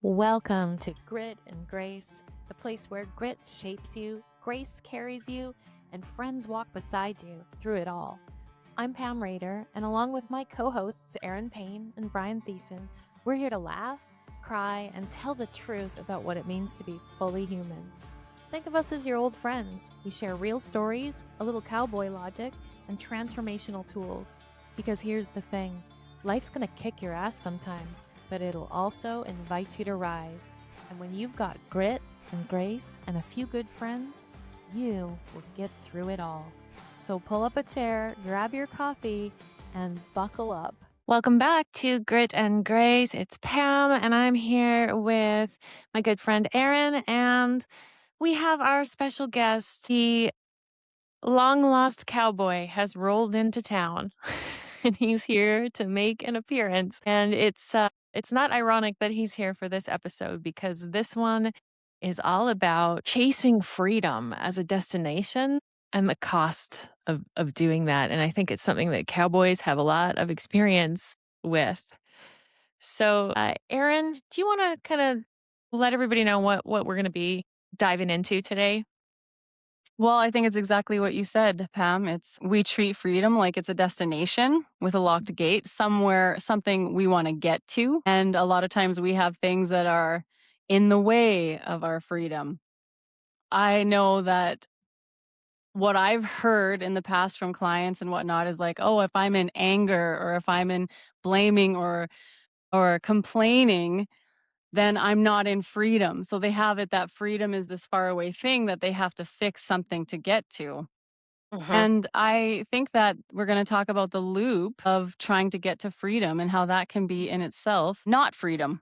Welcome to Grit and Grace, the place where grit shapes you, grace carries you, and friends walk beside you through it all. I'm Pam Rader, and along with my co-hosts Erin Payne and Brian Thiessen, we're here to laugh, cry, and tell the truth about what it means to be fully human. Think of us as your old friends. We share real stories, a little cowboy logic, and transformational tools. Because here's the thing, life's gonna kick your ass sometimes, but it'll also invite you to rise. And when you've got grit and grace and a few good friends, you will get through it all. So pull up a chair, grab your coffee, and buckle up. Welcome back to Grit and Grace. It's Pam, and I'm here with my good friend Erin, and we have our special guest. The long-lost cowboy has rolled into town, and he's here to make an appearance. And it's not ironic that he's here for this episode, because this one is all about chasing freedom as a destination and the cost of doing that. And I think it's something that cowboys have a lot of experience with. So, Erin, do you want to kind of let everybody know what we're going to be diving into today? Well, I think it's exactly what you said, Pam. We treat freedom like it's a destination with a locked gate, somewhere, something we want to get to. And a lot of times we have things that are in the way of our freedom. I know that what I've heard in the past from clients and whatnot is like, oh, if I'm in anger or if I'm in blaming or complaining, then I'm not in freedom. So they have it that freedom is this faraway thing that they have to fix something to get to. Mm-hmm. And I think that we're going to talk about the loop of trying to get to freedom and how that can be in itself not freedom,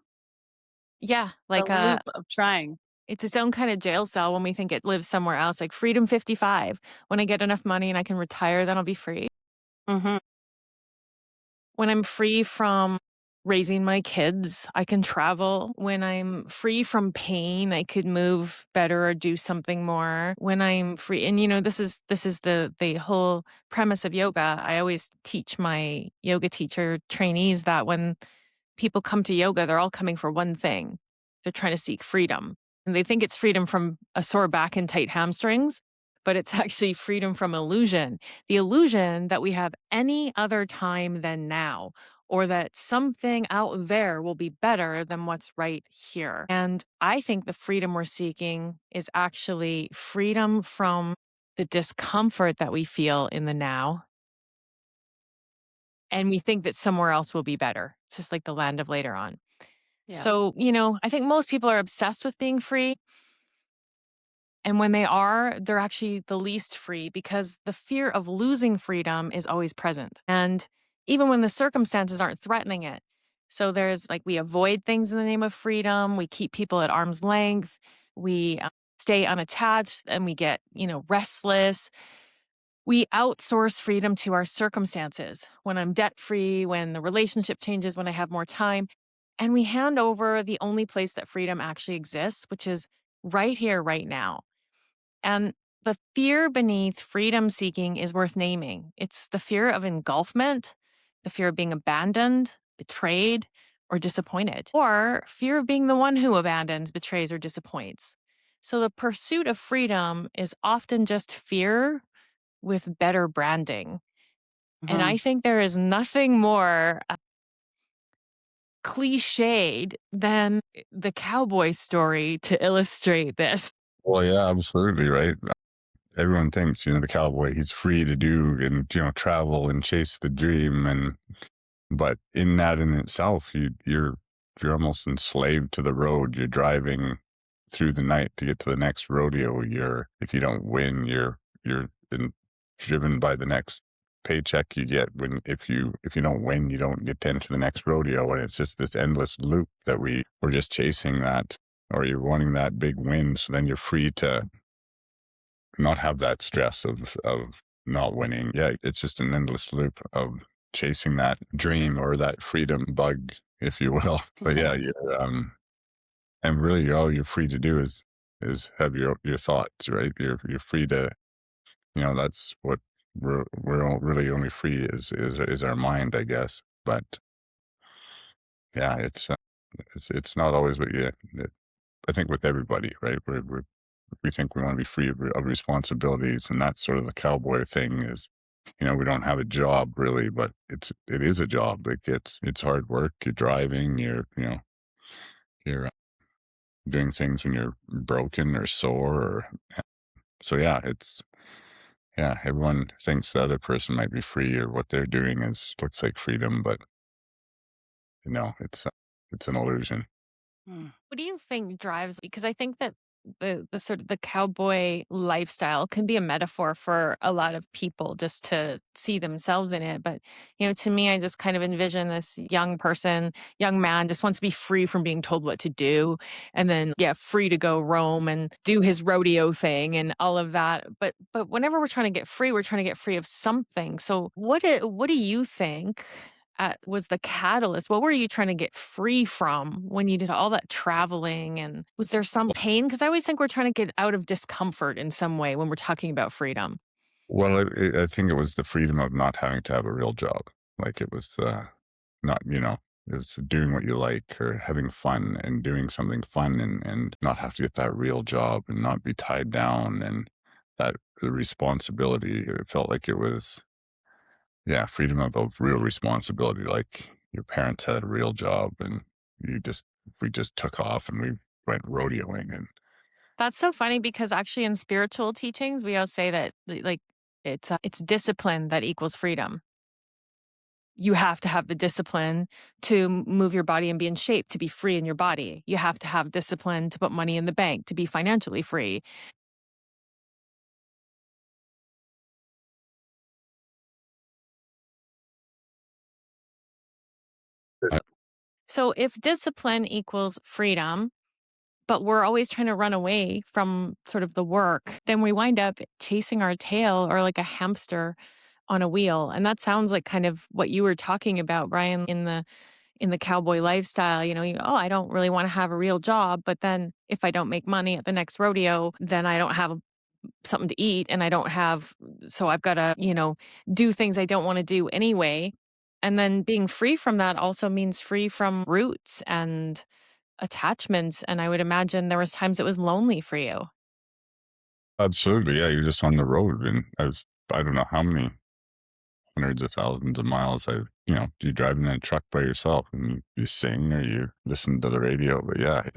Yeah, the like loop of trying. it's its own kind of jail cell when we think it lives somewhere else, like Freedom 55. When I get enough money and I can retire, then I'll be free. Hmm. When I'm free from raising my kids, I can travel. When I'm free from pain, I could move better or do something more. When I'm free, and this is the whole premise of yoga. I always teach my yoga teacher trainees that when people come to yoga, they're all coming for one thing. They're trying to seek freedom. And they think it's freedom from a sore back and tight hamstrings, but it's actually freedom from illusion. The illusion that we have any other time than now, or that something out there will be better than what's right here. And I think the freedom we're seeking is actually freedom from the discomfort that we feel in the now. And we think that somewhere else will be better. It's just like the land of later on. Yeah. So, I think most people are obsessed with being free. And when they are, they're actually the least free because the fear of losing freedom is always present. And even when the circumstances aren't threatening it. So there's like, we avoid things in the name of freedom. We keep people at arm's length. We stay unattached and we get, restless. We outsource freedom to our circumstances. When I'm debt free, when the relationship changes, when I have more time. And we hand over the only place that freedom actually exists, which is right here, right now. And the fear beneath freedom seeking is worth naming. It's the fear of engulfment, the fear of being abandoned, betrayed, or disappointed, or fear of being the one who abandons, betrays, or disappoints. So the pursuit of freedom is often just fear with better branding. And Hmm. I think there is nothing more cliched than the cowboy story to illustrate this. Well, yeah, absolutely, right? Everyone thinks, the cowboy, he's free to do and, travel and chase the dream. But in that in itself, you're almost enslaved to the road. You're driving through the night to get to the next rodeo. If you don't win, driven by the next paycheck you get. If you don't win, you don't get to enter the next rodeo. And it's just this endless loop that we're just chasing that, or you're wanting that big win. So then you're free to not have that stress of not winning. Yeah, it's just an endless loop of chasing that dream or that freedom bug, if you will. But yeah, and really all you're free to do is have your thoughts, right? You're free to, that's what we're really only free is our mind, I guess. But yeah, it's It's not always what you. I think with everybody, right? We think we want to be free of responsibilities, and that's sort of the cowboy thing. Is we don't have a job really, but it is a job. Like it's hard work. You're driving. You're doing things when you're broken or sore. So yeah, everyone thinks the other person might be free or what they're doing looks like freedom, but it's an illusion. What do you think drives? Because I think that the sort of the cowboy lifestyle can be a metaphor for a lot of people just to see themselves in it. But, to me, I just kind of envision this young person, young man just wants to be free from being told what to do. And then, yeah, free to go roam and do his rodeo thing and all of that. But whenever we're trying to get free, we're trying to get free of something. So what do you think was the catalyst? What were you trying to get free from when you did all that traveling? And was there some pain? Because I always think we're trying to get out of discomfort in some way when we're talking about freedom. Well, I think it was the freedom of not having to have a real job. Like it was not, it was doing what you like or having fun and doing something fun and not have to get that real job and not be tied down and that responsibility. It felt like it was, yeah, freedom of real responsibility. Like your parents had a real job and we just took off and we went rodeoing and That's so funny because actually in spiritual teachings, we always say that like it's discipline that equals freedom. You have to have the discipline to move your body and be in shape, to be free in your body. You have to have discipline to put money in the bank, to be financially free. I, So if discipline equals freedom, but we're always trying to run away from sort of the work, then we wind up chasing our tail or like a hamster on a wheel. And that sounds like kind of what you were talking about, Brian, in the cowboy lifestyle. Oh, I don't really want to have a real job, but then if I don't make money at the next rodeo, then I don't have something to eat and I don't have, so I've got to, do things I don't want to do anyway. And then being free from that also means free from roots and attachments. And I would imagine there was times it was lonely for you. Absolutely. Yeah. You're just on the road. And I don't know how many hundreds of thousands of miles you're driving in a truck by yourself and you sing or you listen to the radio. But yeah,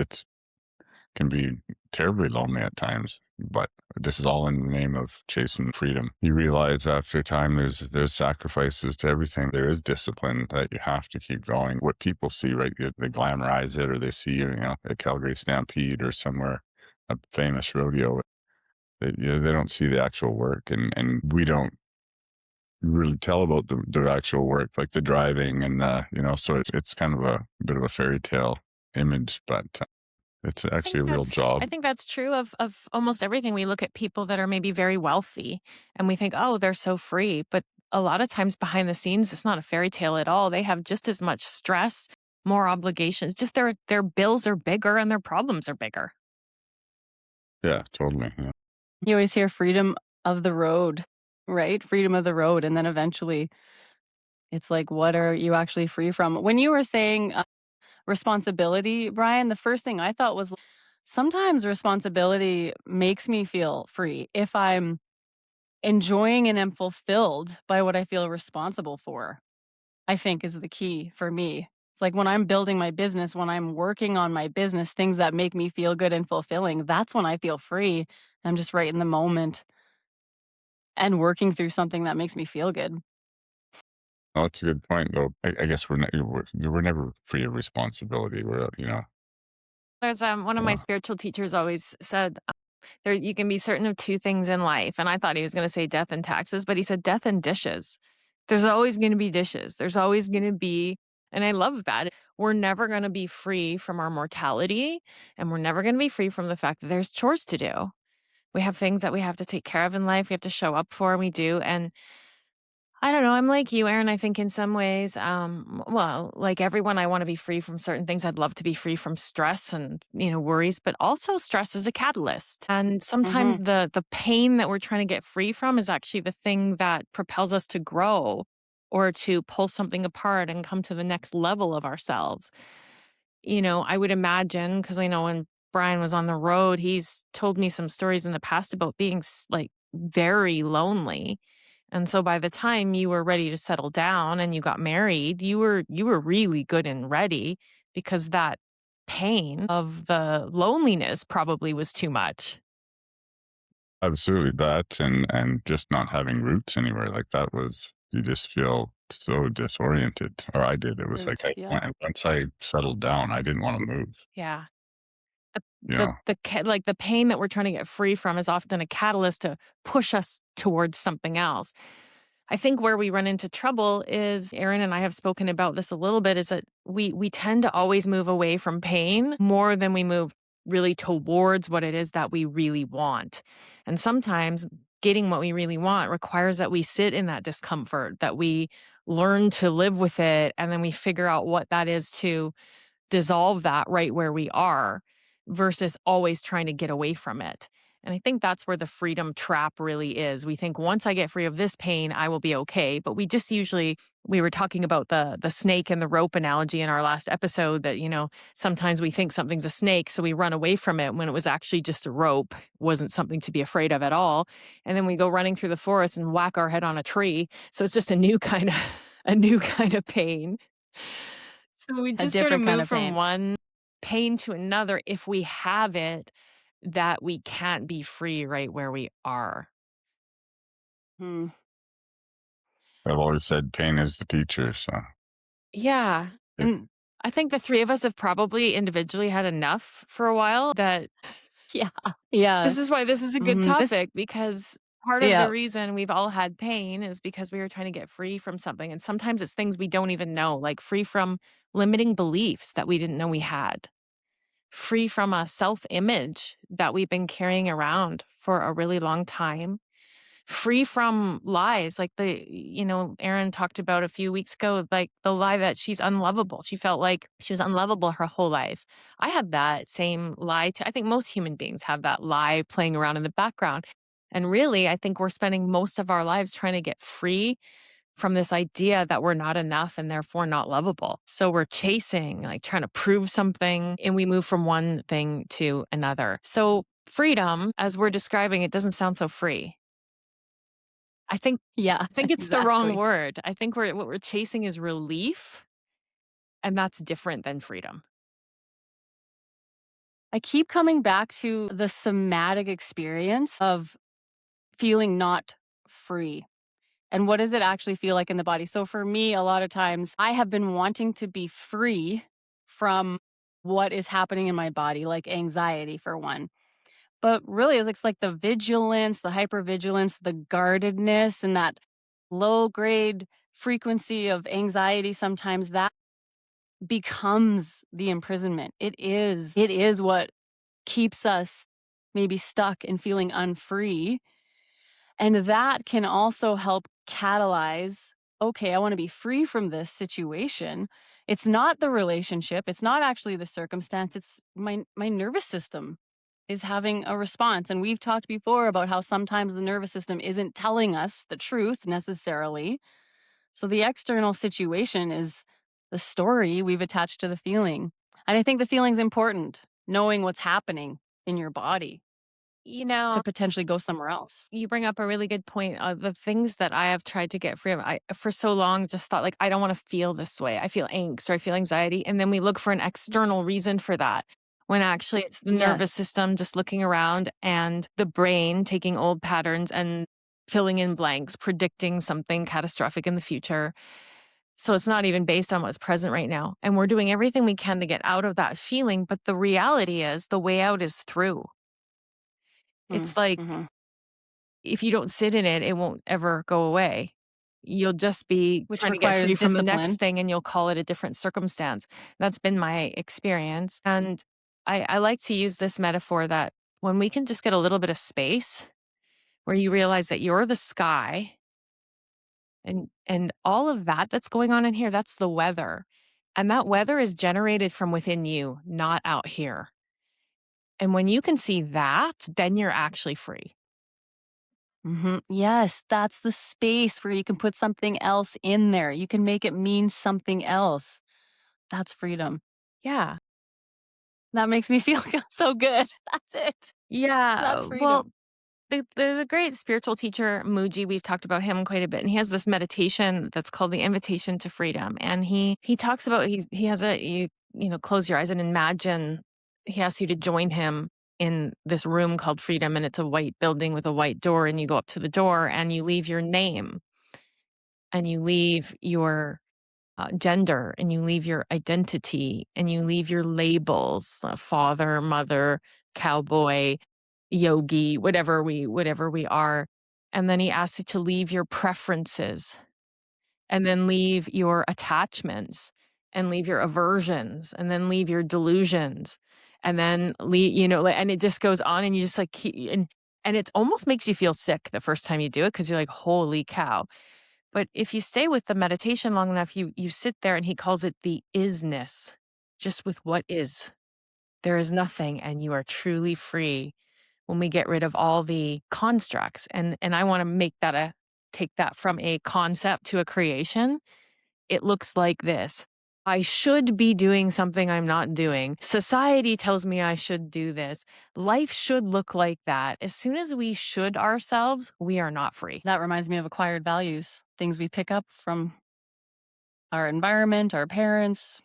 can be terribly lonely at times. But this is all in the name of chasing freedom. You realize after time there's sacrifices to everything. There is discipline that you have to keep going. What people see, right? They glamorize it or they see a Calgary Stampede or somewhere, a famous rodeo. They don't see the actual work and we don't really tell about the actual work, like the driving and so it's kind of a bit of a fairy tale image, but it's actually a real job. I think that's true of almost everything. We look at people that are maybe very wealthy and we think, oh, they're so free. But a lot of times behind the scenes, it's not a fairy tale at all. They have just as much stress, more obligations. Just their bills are bigger and their problems are bigger. Yeah, totally. Yeah. You always hear freedom of the road, right? Freedom of the road. And then eventually it's like, what are you actually free from? When you were saying responsibility, Brian, the first thing I thought was sometimes responsibility makes me feel free if I'm enjoying and am fulfilled by what I feel responsible for, I think is the key for me. It's like when I'm building my business, when I'm working on my business, things that make me feel good and fulfilling, that's when I feel free. I'm just right in the moment and working through something that makes me feel good. Oh, that's a good point, though. I guess we're never free of responsibility. There's one of my Yeah. spiritual teachers always said there you can be certain of two things in life. And I thought he was going to say death and taxes, but he said death and dishes. There's always going to be dishes. There's always going to be, and I love that. We're never going to be free from our mortality, and we're never going to be free from the fact that there's chores to do. We have things that we have to take care of in life. We have to show up for, and we do. And I don't know. I'm like you, Erin. I think in some ways, well, like everyone, I want to be free from certain things. I'd love to be free from stress and worries, but also stress is a catalyst. And Hmm. sometimes the pain that we're trying to get free from is actually the thing that propels us to grow or to pull something apart and come to the next level of ourselves. I would imagine, because I know when Brian was on the road, he's told me some stories in the past about being like very lonely. And so by the time you were ready to settle down and you got married, you were really good and ready because that pain of the loneliness probably was too much. Absolutely that, and just not having roots anywhere, like that was, you just feel so disoriented, or I did. It was like Is yeah. once I settled down, I didn't want to move. Yeah. The You the know, like, the pain that we're trying to get free from is often a catalyst to push us towards something else. I think where we run into trouble is, Erin and I have spoken about this a little bit, is that we tend to always move away from pain more than we move really towards what it is that we really want. And sometimes getting what we really want requires that we sit in that discomfort, that we learn to live with it, and then we figure out what that is to dissolve that right where we are versus always trying to get away from it. And I think that's where the freedom trap really is. We think once I get free of this pain, I will be okay. But we just usually, we were talking about the snake and the rope analogy in our last episode, that, sometimes we think something's a snake, so we run away from it when it was actually just a rope, wasn't something to be afraid of at all. And then we go running through the forest and whack our head on a tree. So it's just a new kind of a new kind of pain. So we A just sort of different kind move of from pain. one pain to another if we have it, that we can't be free right where we are. Hmm. I've always said pain is the teacher, so Yeah. it's And I think the three of us have probably individually had enough for a while, that Yeah. Yeah. this is why this is a good This topic, because part of the yeah. reason we've all had pain is because we were trying to get free from something. And sometimes it's things we don't even know, like free from limiting beliefs that we didn't know we had, free from a self image that we've been carrying around for a really long time, free from lies. Like Erin talked about a few weeks ago, like the lie that she's unlovable. She felt like she was unlovable her whole life. I had that same lie I think most human beings have that lie playing around in the background. And really, I think we're spending most of our lives trying to get free from this idea that we're not enough and therefore not lovable. So we're chasing, like trying to prove something, and we move from one thing to another. So freedom, as we're describing it, doesn't sound so free. I think Yeah, I think it's the wrong exactly. word. I think what we're chasing is relief, and that's different than freedom. I keep coming back to the somatic experience of feeling not free. And what does it actually feel like in the body? So for me, a lot of times I have been wanting to be free from what is happening in my body, like anxiety for one. But really, it's like the vigilance, the hypervigilance, the guardedness, and that low grade frequency of anxiety sometimes that becomes the imprisonment. It is what keeps us maybe stuck and feeling unfree. And that can also help catalyze, okay, I want to be free from this situation. It's not the relationship, it's not actually the circumstance, it's my nervous system is having a response. And we've talked before about how sometimes the nervous system isn't telling us the truth necessarily. So the external situation is the story we've attached to the feeling. And I think the feeling's important, knowing what's happening in your body You to know, potentially go somewhere else. you bring up a really good point. The things that I have tried to get free of, I for so long just thought, like, I don't want to feel this way. I feel angst or I feel anxiety, and then we look for an external reason for that. When actually it's the nervous Yes. system just looking around, and the brain taking old patterns and filling in blanks, predicting something catastrophic in the future. So it's not even based on what's present right now. And we're doing everything we can to get out of that feeling. But the reality is the way out is through. It's like, Mm-hmm. if you don't sit in it, it won't ever go away. You'll just be Which trying to get free requires from the next discipline. thing, and you'll call it a different circumstance. That's been my experience. And I like to use this metaphor that when we can just get a little bit of space where you realize that you're the sky, and all of that that's going on in here, that's the weather. And that weather is generated from within you, not out here. And when you can see that, then you're actually free. Yes, that's the space where you can put something else in there. You can make it mean something else. That's freedom. Yeah. That makes me feel so good. That's it. Yeah. That's Well, freedom. there's a great spiritual teacher, Muji. We've talked about him quite a bit, and he has this meditation that's called the Invitation to Freedom. And he talks about he has a close your eyes and imagine he asks you to join him in this room called Freedom, and it's a white building with a white door, and you go up to the door and you leave your name and you leave your gender and you leave your identity and you leave your labels, father, mother, cowboy, yogi, whatever we are. And then he asks you to leave your preferences and then leave your attachments and leave your aversions and then leave your delusions and then leave, and it just goes on and you just like and it almost makes you feel sick the first time you do it because you're like, holy cow. But if you stay with the meditation long enough, you sit there and he calls it the isness, just with what is. There is nothing and you are truly free when we get rid of all the constructs. And I want to take that from a concept to a creation. It looks like this. I should be doing something I'm not doing. Society tells me I should do this. Life should look like that. As soon as we should ourselves, we are not free. That reminds me of acquired values, things we pick up from our environment, our parents,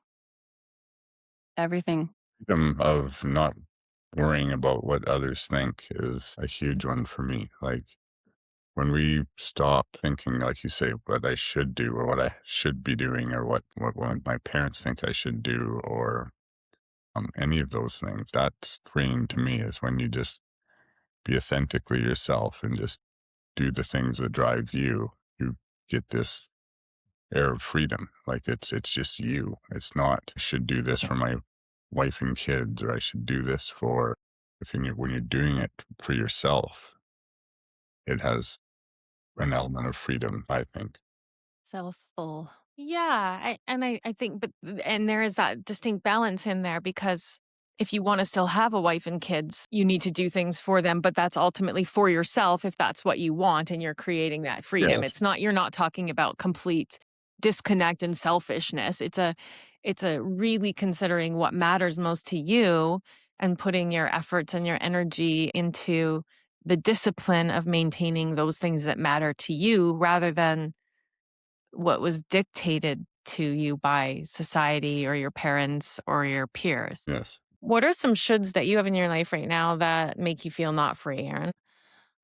everything. Freedom of not worrying about what others think is a huge one for me. Like when we stop thinking, like you say, what I should do or what I should be doing or what my parents think I should do or any of those things, that's freeing to me is when you just be authentically yourself and just do the things that drive you. You get this air of freedom. Like it's just you. It's not, I should do this for my wife and kids, or I should do this for, when you're doing it for yourself, it has an element of freedom, I think. Selfful. Yeah, I think, and there is that distinct balance in there because if you want to still have a wife and kids, you need to do things for them, but that's ultimately for yourself if that's what you want and you're creating that freedom. Yes. You're not talking about complete disconnect and selfishness. It's a really considering what matters most to you and putting your efforts and your energy into the discipline of maintaining those things that matter to you rather than what was dictated to you by society or your parents or your peers. Yes. What are some shoulds that you have in your life right now that make you feel not free, Erin?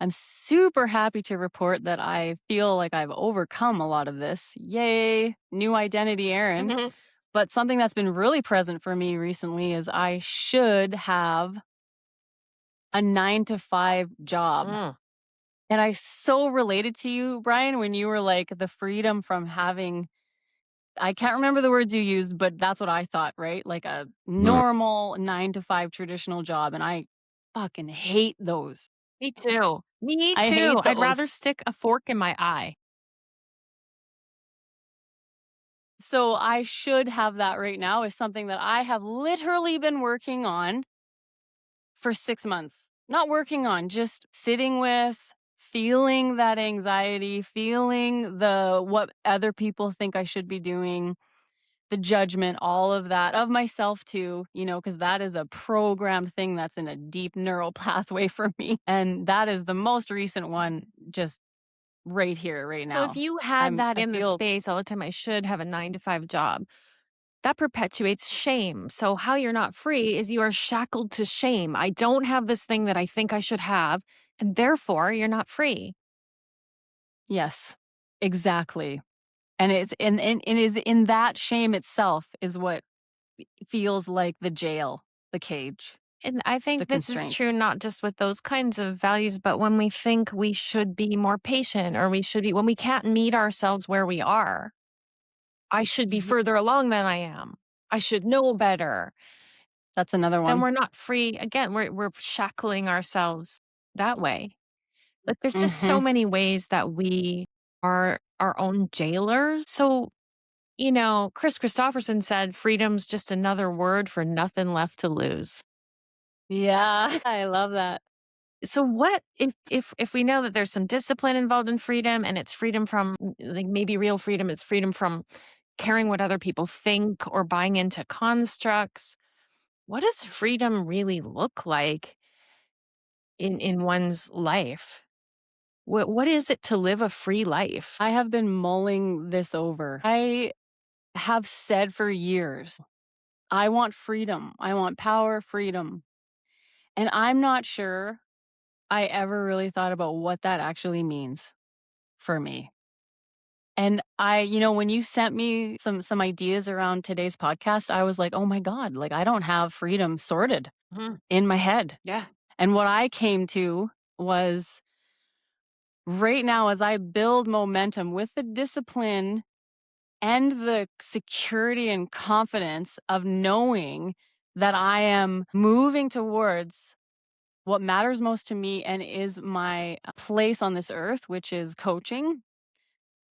I'm super happy to report that I feel like I've overcome a lot of this. Yay, new identity, Erin. But something that's been really present for me recently is I should have a 9 to 5 job. And I so related to you, Brian, when you were like the freedom from having, I can't remember the words you used, but that's what I thought, right? Like a normal 9 to 5 traditional job. And I fucking hate those. Me too. Me I too. hate I'd those. rather stick a fork in my eye. So I should have that right now is something that I have literally been working on for 6 months. Not working on, just sitting with, feeling that anxiety, feeling the what other people think I should be doing, the judgment, all of that of myself too, because that is a programmed thing that's in a deep neural pathway for me. And that is the most recent one just right here, right So now. if you had that I in the feel space all the time, I should have a 9 to 5 job. That perpetuates shame. So how you're not free is you are shackled to shame. I don't have this thing that I think I should have, and therefore you're not free. yes, exactly. And it is in that shame itself is what feels like the jail, the cage, And I the think this is constraint. true not just with those kinds of values, but when we think we should be more patient or when we can't meet ourselves where we are, I should be Ye further along than I am. I should know better. That's another Then one. we're not free. Again, we're shackling ourselves that way. Like there's just so Mhm. many ways that we are our own jailers. So, Chris Christopherson said freedom's just another word for nothing left to lose. Yeah, I love that. So what if we know that there's some discipline involved in freedom and it's freedom from like maybe real freedom is freedom from caring what other people think or buying into constructs. what does freedom really look like in one's life? What is it to live a free life? I have been mulling this over. I have said for years, I want freedom. I want power, freedom. And I'm not sure I ever really thought about what that actually means for me. And when you sent me some ideas around today's podcast, I was like, "Oh my god, like I don't have freedom sorted Mhm. in my head." Yeah. And what I came to was right now as I build momentum with the discipline and the security and confidence of knowing that I am moving towards what matters most to me and is my place on this earth, which is coaching.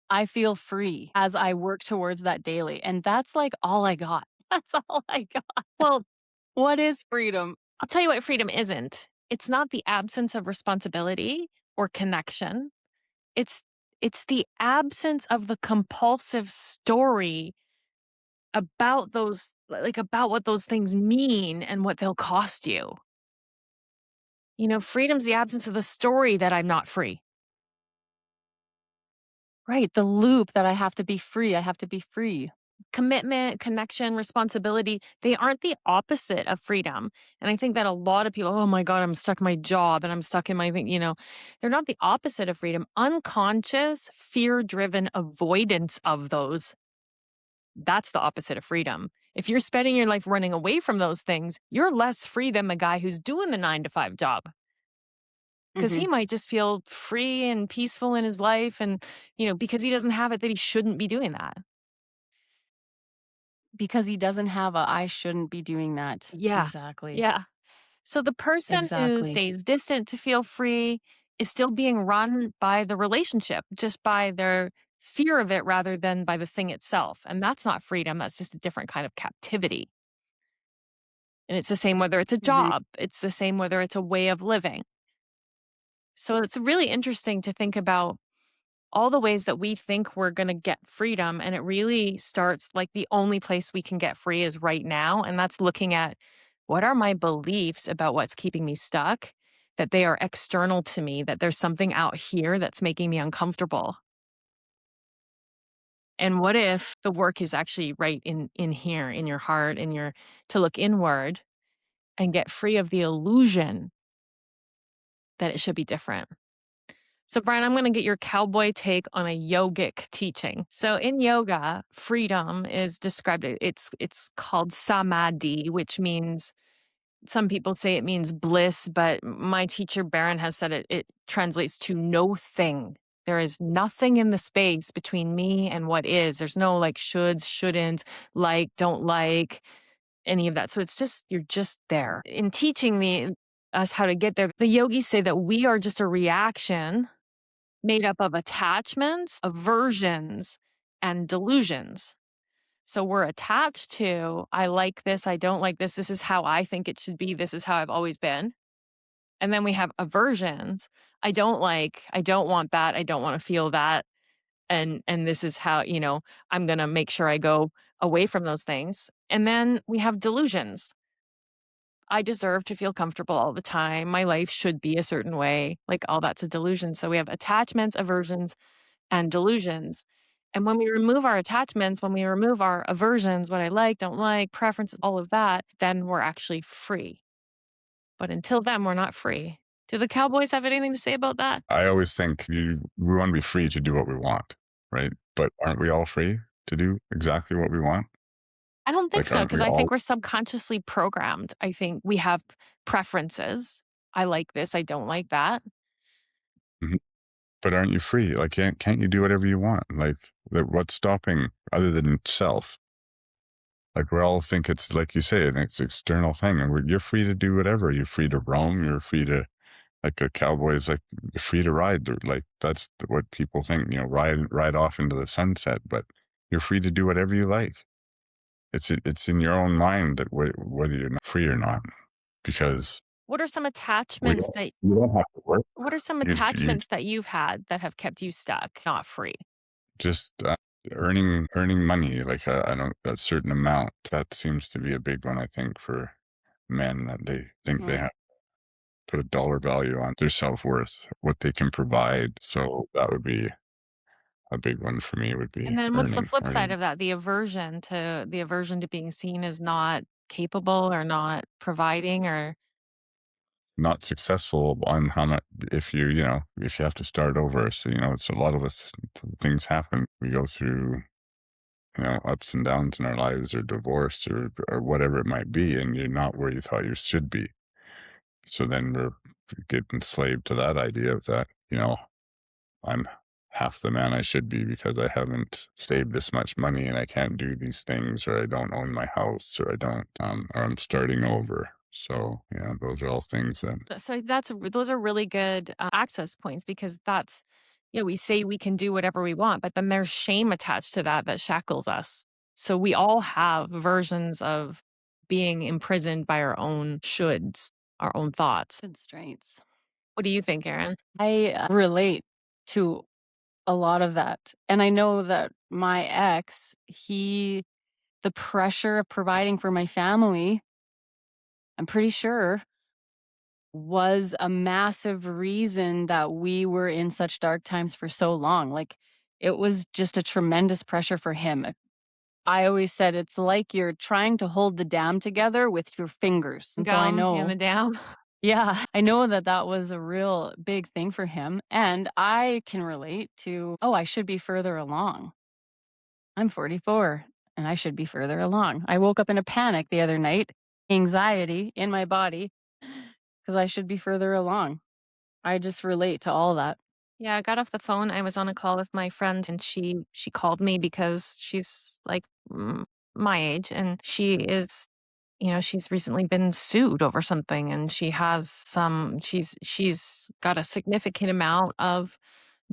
I feel free as I work towards that daily. And that's like all I got. That's all I got. Well, What is freedom? I'll tell you what freedom isn't. It's not the absence of responsibility or connection. It's it's the absence of the compulsive story about about what those things mean and what they'll cost you. Freedom's the absence of the story that I'm not free. Right. The loop that I have to be free. I have to be free. Commitment, connection, responsibility, they aren't the opposite of freedom. And I think that a lot of people, oh my God, I'm stuck in my job and I'm stuck in my thing, they're not the opposite of freedom. Unconscious, fear driven avoidance of those, that's the opposite of freedom. If you're spending your life running away from those things, you're less free than the guy who's doing the 9 to 5 job. Because he Mhm. might just feel free and peaceful in his life. And, because he doesn't have it, that he shouldn't be doing that. Because he doesn't have a I shouldn't be doing that. Yeah. Exactly. Yeah. So the person who Exactly. stays distant to feel free is still being run by the relationship, just by their fear of it rather than by the thing itself. And that's not freedom. That's just a different kind of captivity. And it's the same whether it's a Mhm. job, it's the same whether it's a way of living. So it's really interesting to think about all the ways that we think we're going to get freedom. And it really starts like the only place we can get free is right now. And that's looking at what are my beliefs about what's keeping me stuck, that they are external to me, that there's something out here that's making me uncomfortable. And what if the work is actually right in here, in your heart, to look inward and get free of the illusion that it should be different. So, Brian, I'm going to get your cowboy take on a yogic teaching. So, in yoga, freedom is described. It's called samadhi, which means some people say it means bliss, but my teacher Baron has said it translates to no thing. There is nothing in the space between me and what is. There's no like shoulds, shouldn't, like, don't like, any of that. So it's just you're just there. In teaching us how to get there, the yogis say that we are just a reaction made up of attachments, aversions, and delusions. So we're attached to, I like this, I don't like this, this is how I think it should be, this is how I've always been. And then we have aversions. I don't like, I don't want that, I don't want to feel that. And this is how, I'm going to make sure I go away from those things. And then we have delusions. I deserve to feel comfortable all the time. My life should be a certain way. Like all that's a delusion. So we have attachments, aversions, and delusions. And when we remove our attachments, when we remove our aversions, what I like, don't like, preferences, all of that, then we're actually free. But until then, we're not free. Do the Cowboys have anything to say about that? I always think we want to be free to do what we want, right? But aren't we all free to do exactly what we want? I don't think Like, so, aren't because we I all? think we're subconsciously programmed. I think we have preferences. I like this, I don't like that. Mhm. But aren't you free? Like, can't you do whatever you want? Like, what's stopping other than self? Like, we all think it's like you say, an external thing, and you're free to do whatever. You're free to roam. You're free to, like a cowboy is like free to ride. Like that's what people think. Ride off into the sunset. But you're free to do whatever you like. It's in your own mind that whether you're not free or not, because What are some we attachments don't, that you don't have to work. what are some You attachments that you've had that have kept you stuck, not free? just earning money, like I don't a certain amount. That seems to be a big one, I think, for men that they think they Mhm. have to put a dollar value on their self-worth, what they can provide. So that would be a big one for me, would And be then what's the earning, flip side earning. of that? The aversion to being seen as not capable or not providing or Not successful on how much, if if you have to start over. So, it's a lot of us, things happen. We go through, ups and downs in our lives, or divorce, or whatever it might be, and you're not where you thought you should be. So then we're getting enslaved to that idea of that, I'm half the man I should be because I haven't saved this much money and I can't do these things, or I don't own my house, or I don't, or I'm starting over. So yeah, those are all things that. so those are really good access points because that's yeah, we say we can do whatever we want, but then there's shame attached to that shackles us. So we all have versions of being imprisoned by our own shoulds, our own thoughts. Constraints. What do you think, Erin? I relate to a lot of that. And I know that my ex, the pressure of providing for my family, I'm pretty sure, was a massive reason that we were in such dark times for so long. Like, it was just a tremendous pressure for him. I always said it's like you're trying to hold the dam together with your fingers. And so I Gum in know, the down. yeah, I know that that was a real big thing for him. And I can relate to, oh, I should be further along. I'm 44 and I should be further along. I woke up in a panic the other night, anxiety in my body, because I should be further along. I just relate to all that. Yeah, I got off the phone. I was on a call with my friend and she called me because she's like my age and she is she's recently been sued over something and she's got a significant amount of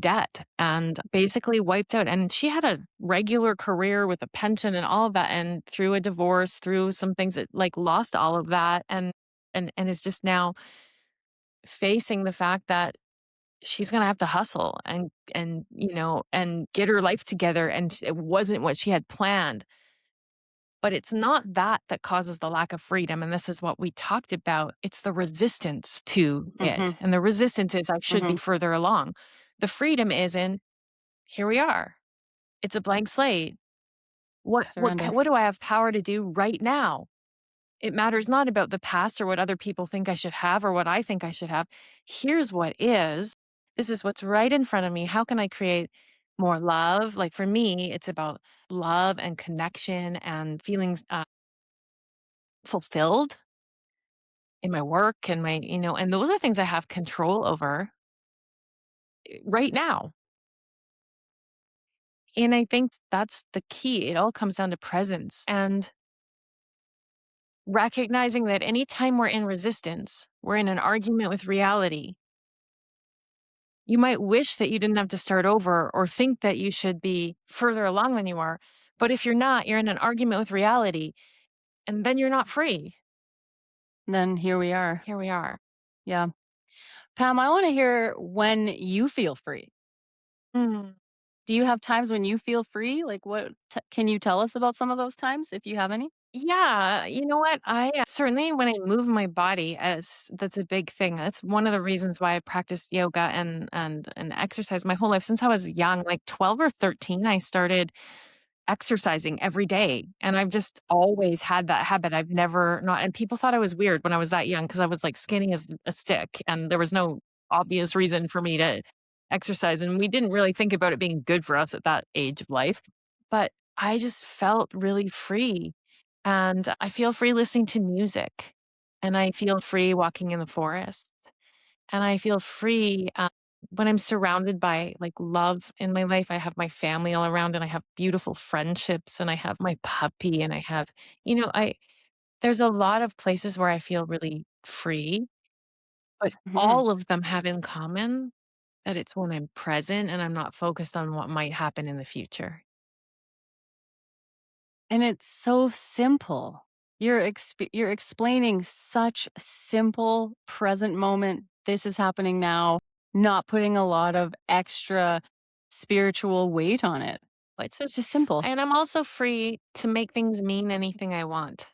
debt and basically wiped out and she had a regular career with a pension and all of that and through a divorce, through some things that like lost all of that and is just now facing the fact that she's gonna have to hustle and get her life together, and it wasn't what she had planned. But it's not that causes the lack of freedom, and this is what we talked about. It's the resistance to it, Mhm. and the resistance is, "I should be Mhm. further along." The freedom is in, "Here we are. It's a blank slate. Surrender. What do I have power to do right now?" It matters not about the past or what other people think I should have or what I think I should have. Here's what is. This is what's right in front of me. How can I create more love? Like for me, it's about love and connection and feelings fulfilled in my work and and those are things I have control over right now. And I think that's the key. It all comes down to presence and recognizing that anytime we're in resistance, we're in an argument with reality. You might wish that you didn't have to start over or think that you should be further along than you are. But if you're not, you're in an argument with reality and then you're not free. Then here we are. Here we are. Yeah. Pam, I want to hear when you feel free. Mm. Do you have times when you feel free? Like, can you tell us about some of those times if you have any? Yeah, you know what? I certainly when I move my body as that's a big thing. That's one of the reasons why I practiced yoga and exercise my whole life since I was young, like 12 or 13 I started exercising every day. And I've just always had that habit. I've never not, and people thought I was weird when I was that young because I was like skinny as a stick and there was no obvious reason for me to exercise. And we didn't really think about it being good for us at that age of life. But I just felt really free. And I feel free listening to music. And I feel free walking in the forest. And I feel free when I'm surrounded by like love in my life. I have my family all around and I have beautiful friendships and I have my puppy and I have, there's a lot of places where I feel really free, but Mhm. all of them have in common that it's when I'm present and I'm not focused on what might happen in the future. And it's so simple. You're explaining such simple present moment. This is happening now, not putting a lot of extra spiritual weight on it. It's It's just, just simple. and I'm also free to make things mean anything I want.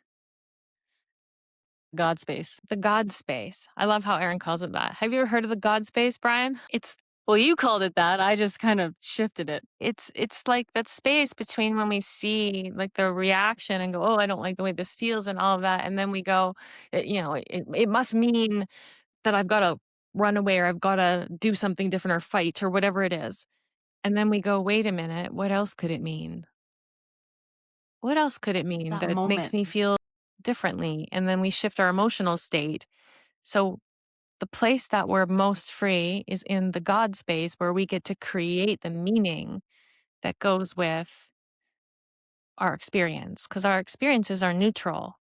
God space. The God space. I love how Erin calls it that. Have you ever heard of the God space, Brian? Well, you called it that. I just kind of shifted it. It's like that space between when we see like the reaction and go, oh, I don't like the way this feels and all of that. And then we go, it must mean that I've got to run away or I've got to do something different or fight or whatever it is. And then we go, wait a minute, what else could it mean? What else could it mean That that makes moment. me feel differently? And then we shift our emotional state. So the place that we're most free is in the God space where we get to create the meaning that goes with our experience, because our experiences are neutral.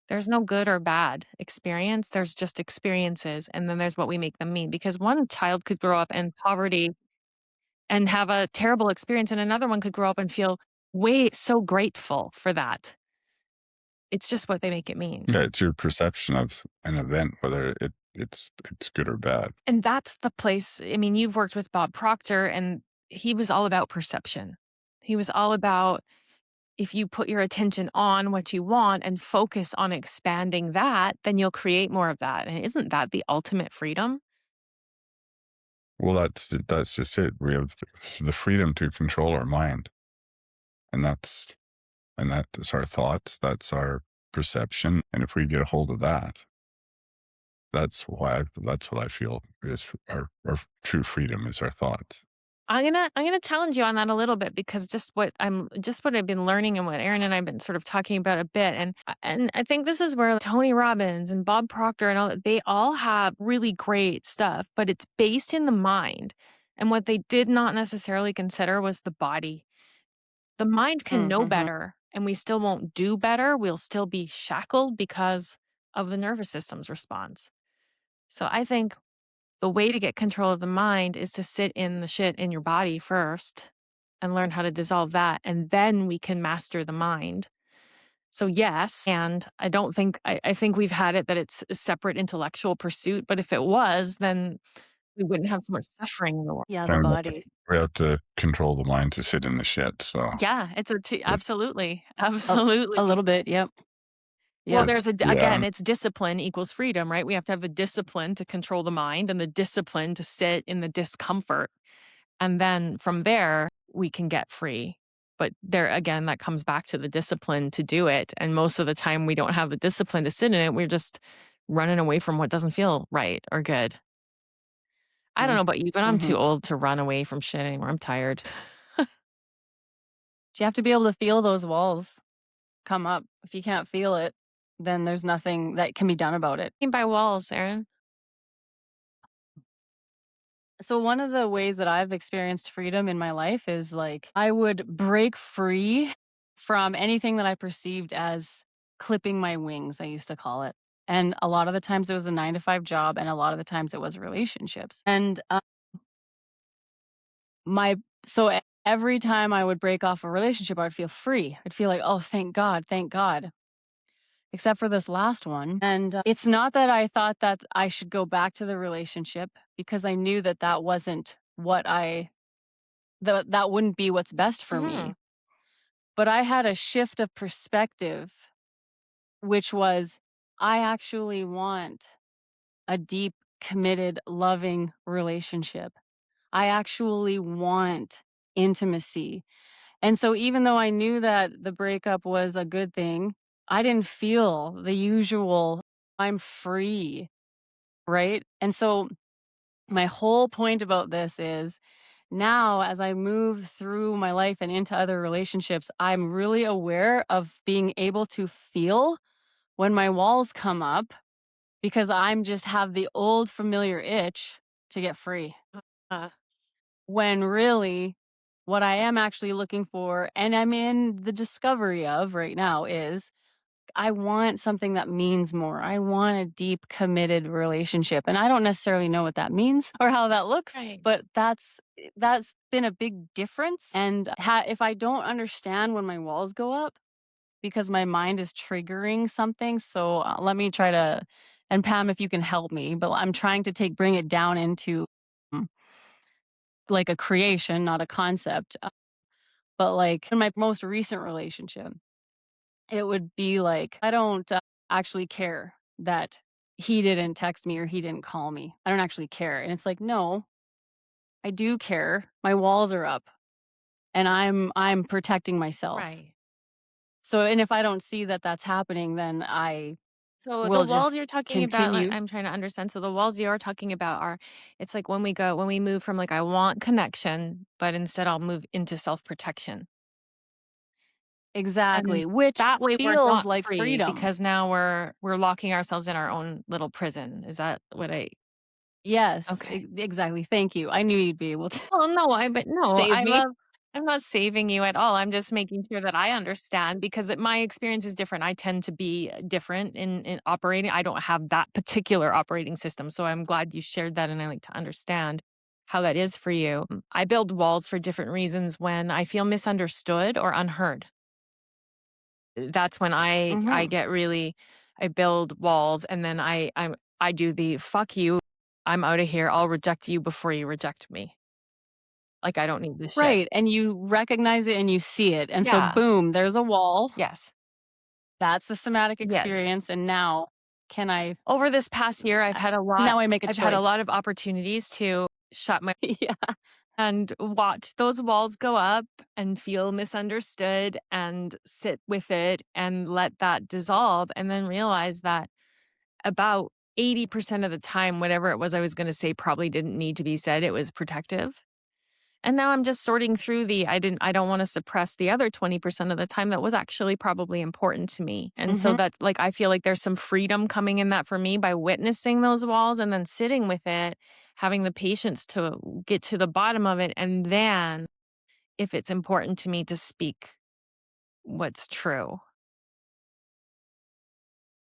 There's no good or bad experience. There's just experiences. And then there's what we make them mean. Because one child could grow up in poverty and have a terrible experience, and another one could grow up and feel so grateful for that. It's just what they make it mean. Yeah, it's your perception of an event, whether it's good or bad. And that's the place. I mean, you've worked with Bob Proctor, and he was all about perception. He was all about, if you put your attention on what you want and focus on expanding that, then you'll create more of that. And isn't that the ultimate freedom? Well, that's just it. We have the freedom to control our mind, and that's our thoughts. That's our perception, and if we get a hold of that, that's what I feel is our true freedom is our thoughts. I'm gonna challenge you on that a little bit, because just what I've been learning and what Erin and I've been sort of talking about a bit, and I think this is where Tony Robbins and Bob Proctor and all, they all have really great stuff, but it's based in the mind. And what they did not necessarily consider was the body. The mind can know better, and we still won't do better. We'll still be shackled because of the nervous system's response. So I think the way to get control of the mind is to sit in the shit in your body first and learn how to dissolve that. And then we can master the mind. So yes, and I don't think, I think we've had it that it's a separate intellectual pursuit, but if it was, then we wouldn't have so much suffering in the world. Yeah, the And body. we have to control the mind to sit in the shit. So Yeah, absolutely. Absolutely. A little bit. Yep. Well, Yep. there's yeah. again, it's discipline equals freedom, right? We have to have the discipline to control the mind and the discipline to sit in the discomfort. And then from there, we can get free. But there, again, that comes back to the discipline to do it. And most of the time, we don't have the discipline to sit in it. We're just running away from what doesn't feel right or good. I don't know about you, but I'm too old to run away from shit anymore. I'm tired. You have to be able to feel those walls come up. If you can't feel it, then there's nothing that can be done about it. What do you mean by walls, Erin? So one of the ways that I've experienced freedom in my life is like I would break free from anything that I perceived as clipping my wings, I used to call it. And a lot of the times it was a 9-to-5 job, and a lot of the times it was relationships. And every time I would break off a relationship, I would feel free. I'd feel like, oh, thank God, thank God. Except for this last one. And it's not that I thought that I should go back to the relationship, because I knew that that wasn't what that wouldn't be what's best for me. But I had a shift of perspective, which was, I actually want a deep, committed, loving relationship. I actually want intimacy. And so even though I knew that the breakup was a good thing, I didn't feel the usual, I'm free, right? And so my whole point about this is, now as I move through my life and into other relationships, I'm really aware of being able to feel when my walls come up, because I'm just have the old familiar itch to get free. When really what I am actually looking for, and I'm in the discovery of right now, is I want something that means more. I want a deep, committed relationship. And I don't necessarily know what that means or how that looks, but that's been a big difference. And if I don't understand when my walls go up, because my mind is triggering something, so let me try to, and Pam, if you can help me, but I'm trying to bring it down into like a creation, not a concept. But like in my most recent relationship, it would be like, I don't actually care that he didn't text me or he didn't call me. I don't actually care. And it's like, no, I do care. My walls are up and I'm protecting myself. Right. So, and if I don't see that that's happening, then I So the will walls just you're talking about, continue. I'm trying to understand. So the walls you're talking about are, it's like when we move from like, I want connection, but instead I'll move into self-protection. And Exactly, which that way we're feels not like free freedom. because now we're locking ourselves in our own little prison. Is that what I Yes, okay. exactly. Thank you. I knew you'd be able to Well, no, save me. I'm not saving you at all. I'm just making sure that I understand because my experience is different. I tend to be different in operating. I don't have that particular operating system. So I'm glad you shared that and I like to understand how that is for you. I build walls for different reasons when I feel misunderstood or unheard. That's when I Mhm. get really I build walls and then I do the fuck you. I'm out of here. I'll reject you before you reject me. Like I don't need this shit. Right, and you recognize it and you see it, and so Yeah. boom, there's a wall. Yes. That's the somatic Yes. experience, and now can I Over this past year, uh, now I make a I've had a choice. lot of opportunities to shut my Yeah. and watch those walls go up and feel misunderstood and sit with it and let that dissolve and then realize that about 80% of the time, whatever it was I was going to say probably didn't need to be said. It was protective. And now I'm just sorting through I don't want to suppress the other 20% of the time that was actually probably important to me. And so Mhm. that's like, I feel like there's some freedom coming in that for me by witnessing those walls and then sitting with it, having the patience to get to the bottom of it. And then if it's important to me to speak what's true.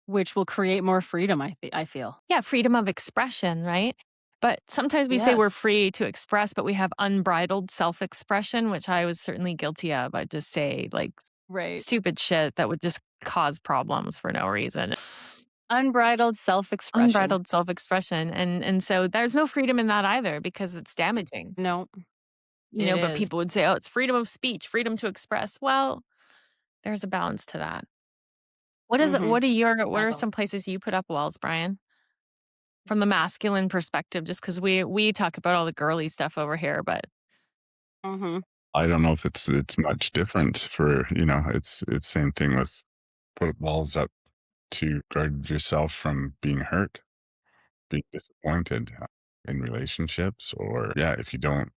Which will create more freedom, I feel. Yeah, freedom of expression, right? But sometimes we say we're Yes. free to express, but we have unbridled self expression, which I was certainly guilty of. I just say like Right. stupid shit that would just cause problems for no reason. Unbridled self-expression. Unbridled self expression. And so there's no freedom in that either because it's damaging, No, it but is. people would say, oh, it's freedom of speech, freedom to express. Well, there's a balance to that. Mhm. What are Definitely. some places you put up walls, Brian? From the masculine perspective, just because we talk about all the girly stuff over here, but Mhm. I don't know if it's much different for, it's same thing with put walls up to guard yourself from being hurt, being disappointed in relationships, or yeah, if you don't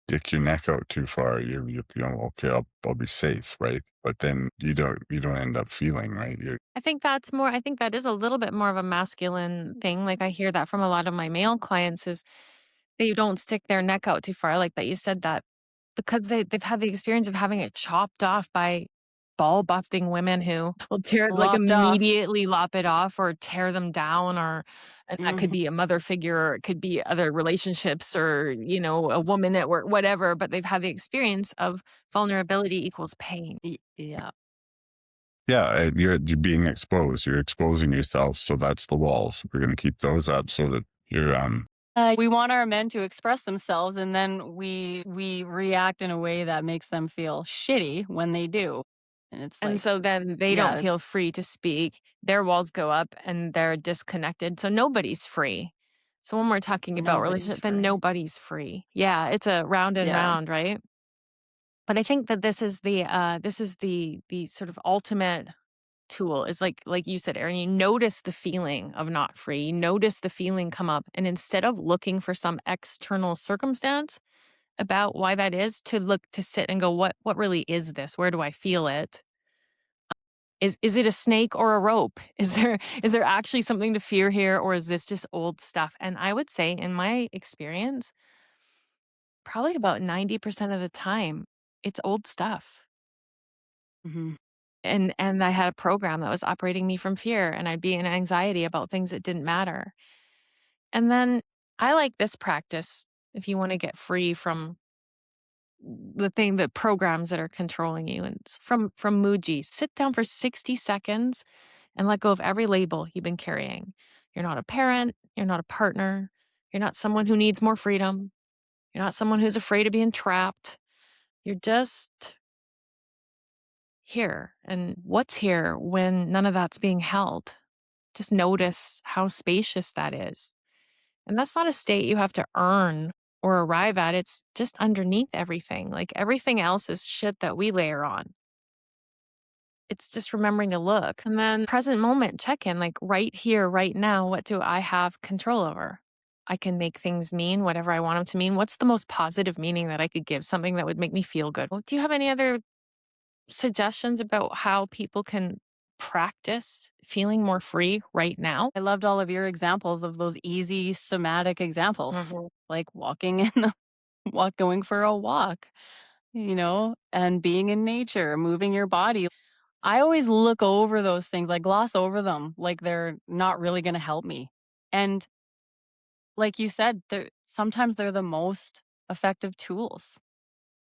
stick your neck out too far, okay, I'll be safe, right? But then you don't end up feeling right. I think that is a little bit more of a masculine thing. Like I hear that from a lot of my male clients is they don't stick their neck out too far. Like that you said that because they've had the experience of having it chopped off by ball busting women who will like Lopped off. immediately lop it off or tear them down or and that could Mhm. be a mother figure or it could be other relationships or a woman at work, whatever, but they've had the experience of vulnerability equals pain. Yeah. Yeah, you're being exposed. You're exposing yourself, so that's the walls. We're gonna keep those up so that you're We want our men to express themselves, and then we react in a way that makes them feel shitty when they do. And it's And like, so then they yeah, don't feel it's free to speak. Their walls go up and they're disconnected. So nobody's free. So when we're talking about nobody's relationship, then free. nobody's free. Yeah, it's a round and Yeah. round, right? But I think that this is the sort of ultimate tool is like you said, Erin, you notice the feeling of not free. You notice the feeling come up. And instead of looking for some external circumstance about why that is, to look to sit and go, what really is this? Where do I feel it? Is it a snake or a rope? Is there actually something to fear here or is this just old stuff? And I would say in my experience, probably about 90% of the time, it's old stuff. Mhm. And I had a program that was operating me from fear and I'd be in anxiety about things that didn't matter. And then I like this practice if you want to get free from the programs that are controlling you. And it's from Muji. Sit down for 60 seconds and let go of every label you've been carrying. You're not a parent, you're not a partner, you're not someone who needs more freedom, you're not someone who's afraid of being trapped. You're just here. And what's here when none of that's being held? Just notice how spacious that is. And that's not a state you have to earn or arrive at. It's just underneath everything. Like everything else is shit that we layer on. It's just remembering to look. And then present moment check in, like right here, right now, what do I have control over? I can make things mean whatever I want them to mean. What's the most positive meaning that I could give something that would make me feel good? Well, do you have any other suggestions about how people can practice feeling more free right now? I loved all of your examples of those easy somatic examples, Mhm. like walking in the going for a walk, and being in nature, moving your body. I always look over those things, like gloss over them, like they're not really going to help me. And like you said, sometimes they're the most effective tools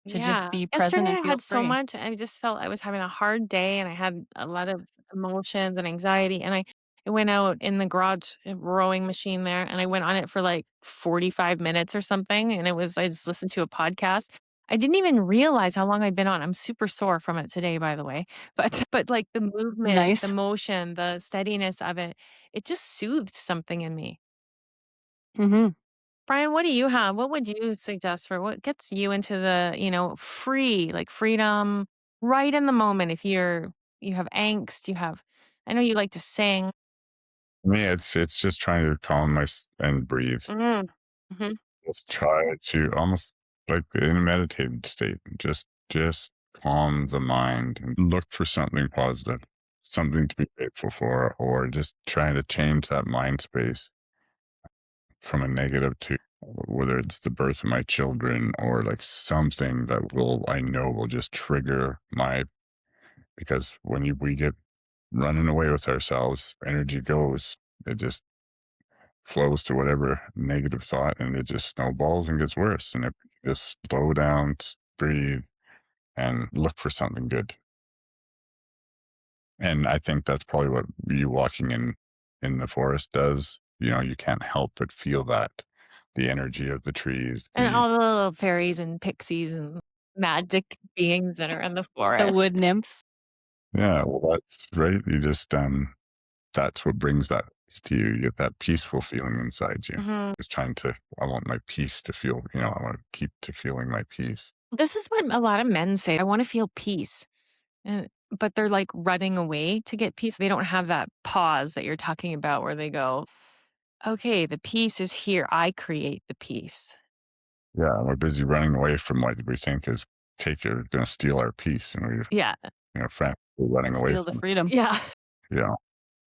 to just Yeah. be present Yesterday and I feel had so free. much. I just felt I was having a hard day and I had a lot of emotions and anxiety. And I went out in the garage rowing machine there and I went on it for like 45 minutes or something. And I just listened to a podcast. I didn't even realize how long I'd been on. I'm super sore from it today, by the way. But like the movement, the Nice. motion, the steadiness of it, it just soothed something in me. Hmm. Brian, what do you have? What would you suggest for what gets you into the, free, like freedom right in the moment? If you have angst, I know you like to sing. For me, it's just trying to calm and breathe. Mm. Hmm. Just try to almost like in a meditated state. Just calm the mind and look for something positive, something to be grateful for, or just trying to change that mind space from a negative to whether it's the birth of my children or like something that I know will just trigger because we get running away with ourselves, energy goes, it just flows to whatever negative thought and it just snowballs and gets worse. And if you just slow down, breathe, and look for something good. And I think that's probably what you walking in the forest does. You can't help but feel that the energy of the trees, And all the little fairies and pixies and magic beings that are in the The wood forest. nymphs. yeah, well, that's right. You just that's what brings that peace to you. You get that peaceful feeling inside you. Hmm. Just I want my peace to feel. I want to keep to feeling my peace. This is what a lot of men say. I want to feel peace. But they're like running away to get peace. They don't have that pause that you're talking about where they go, okay, the peace is here. I create the peace. Yeah, we're busy running away from what we think is going to steal our peace, and Yeah. frantically running away Steal the from it. freedom. Yeah.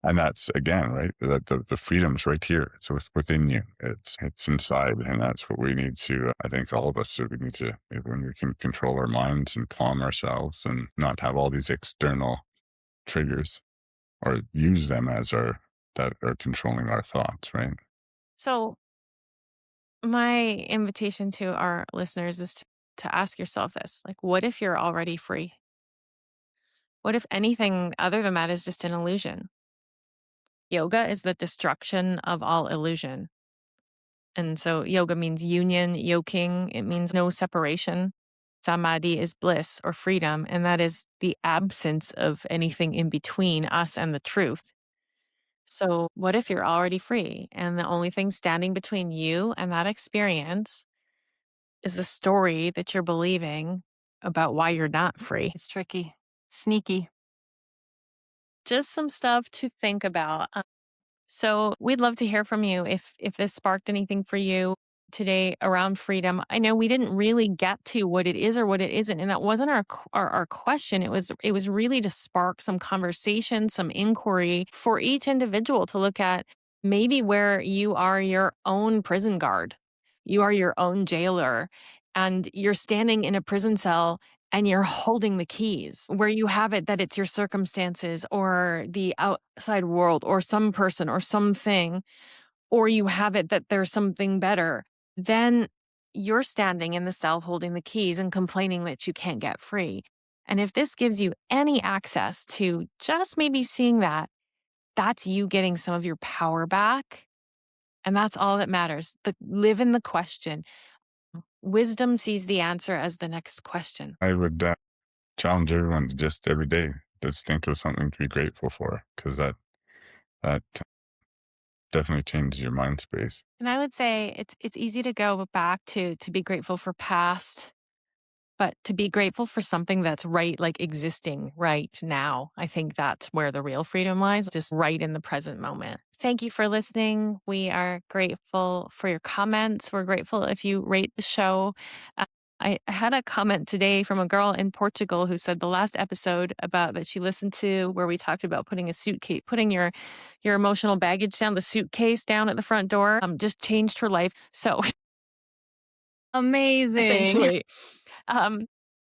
And that's again, right? That the freedom's right here. It's within you. It's inside, and that's what we need to. I think all of us. So we need to when we can control our minds and calm ourselves, and not have all these external triggers, or use them as that are controlling our thoughts. Right? So, my invitation to our listeners is to ask yourself this, like, what if you're already free? What if anything other than that is just an illusion? Yoga is the destruction of all illusion. And so, yoga means union, yoking, it means no separation. Samadhi is bliss or freedom, and that is the absence of anything in between us and the truth. So, what if you're already free and the only thing standing between you and that experience is the story that you're believing about why you're not free? It's tricky, sneaky. Just some stuff to think about. So, we'd love to hear from you if this sparked anything for you today around freedom. I know we didn't really get to what it is or what it isn't, and that wasn't our question. It was really to spark some conversation, some inquiry for each individual to look at maybe where you are your own prison guard. You are your own jailer and you're standing in a prison cell and you're holding the keys where you have it that it's your circumstances or the outside world or some person or something, or you have it that there's something better, then you're standing in the cell holding the keys and complaining that you can't get free. And if this gives you any access to just maybe seeing that, that's you getting some of your power back. And that's all that matters. Live in the question. Wisdom sees the answer as the next question. I would challenge everyone to just every day just think of something to be grateful for, because that definitely changes your mind space. And I would say it's easy to go back to be grateful for past, but to be grateful for something that's right, like existing right now. I think that's where the real freedom lies, just right in the present moment. Thank you for listening. We are grateful for your comments. We're grateful if you rate the show. I had a comment today from a girl in Portugal who said the last episode about that she listened to where we talked about putting a suitcase, putting your emotional baggage down, the suitcase down at the front door, just changed her life. So Amazing. essentially,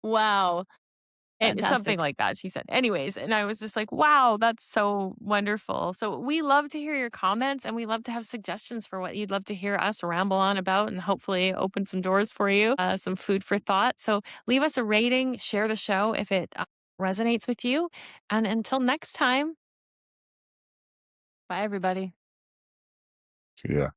Wow. and something Fantastic. like that, she said. Anyways, and I was just like, wow, that's so wonderful. So we love to hear your comments and we love to have suggestions for what you'd love to hear us ramble on about and hopefully open some doors for you, some food for thought. So leave us a rating, share the show if it resonates with you. And until next time. Bye, everybody. So yeah.